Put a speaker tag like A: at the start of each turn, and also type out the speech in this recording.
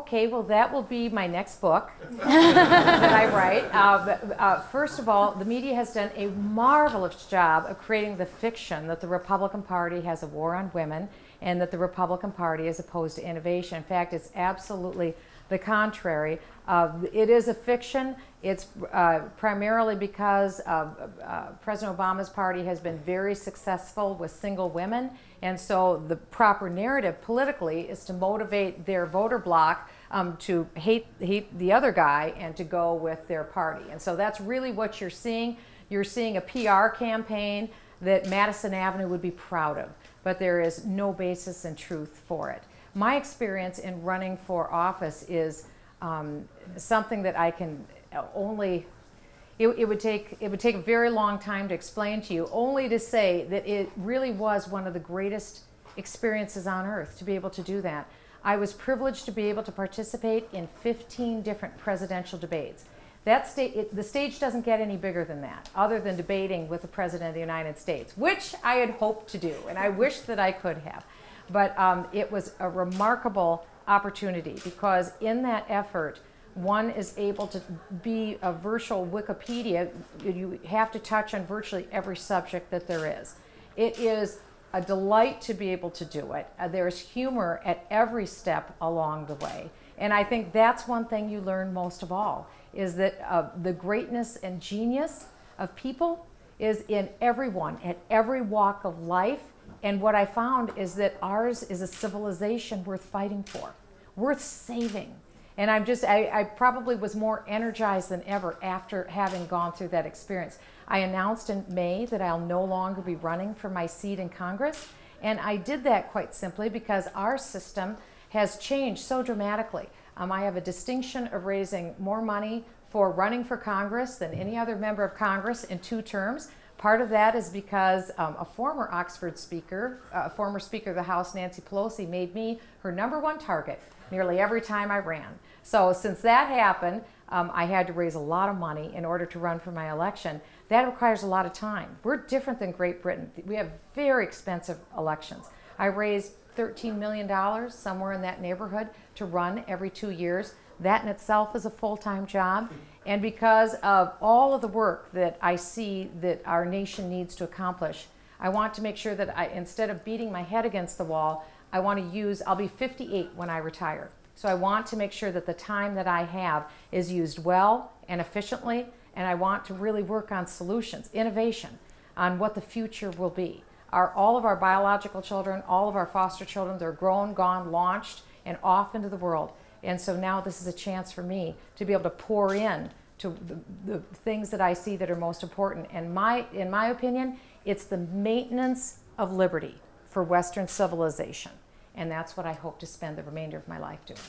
A: Okay, well, that will be my next book that I write. First of all, the media has done a marvelous job of creating the fiction that the Republican Party has a war on women and that the Republican Party is opposed to innovation. In fact, it's absolutely the contrary. It is a fiction. It's primarily because President Obama's party has been very successful with single women, and so the proper narrative politically is to motivate their voter bloc to hate the other guy and to go with their party. And so that's really what you're seeing. You're seeing a PR campaign that Madison Avenue would be proud of, but there is no basis in truth for it. My experience in running for office is something that I can only, it would take a very long time to explain to you, only to say that it really was one of the greatest experiences on earth to be able to do that. I was privileged to be able to participate in 15 different presidential debates. The stage doesn't get any bigger than that, other than debating with the President of the United States, which I had hoped to do, and I wish that I could have. But it was a remarkable opportunity because in that effort, one is able to be a virtual Wikipedia. You have to touch on virtually every subject that there is. It is a delight to be able to do it. There's humor at every step along the way. And I think that's one thing you learn most of all, is that the greatness and genius of people is in everyone, at every walk of life. And what I found is that ours is a civilization worth fighting for, worth saving. And I probably was more energized than ever after having gone through that experience. I announced in May that I'll no longer be running for my seat in Congress. And I did that quite simply because our system has changed so dramatically. I have a distinction of raising more money for running for Congress than any other member of Congress in 2 terms. Part of that is because a former Oxford speaker, former Speaker of the House, Nancy Pelosi, made me her #1 target nearly every time I ran. So since that happened, I had to raise a lot of money in order to run for my election. That requires a lot of time. We're different than Great Britain. We have very expensive elections. I raised $13 million, somewhere in that neighborhood, to run every 2 years. That in itself is a full-time job. And because of all of the work that I see that our nation needs to accomplish, I want to make sure that instead of beating my head against the wall, I'll be 58 when I retire. So I want to make sure that the time that I have is used well and efficiently, and I want to really work on solutions, innovation, on what the future will be. All of our biological children, all of our foster children, they're grown, gone, launched, and off into the world. And so now this is a chance for me to be able to pour in to the things that I see that are most important. And in my opinion, it's the maintenance of liberty for Western civilization. And that's what I hope to spend the remainder of my life doing.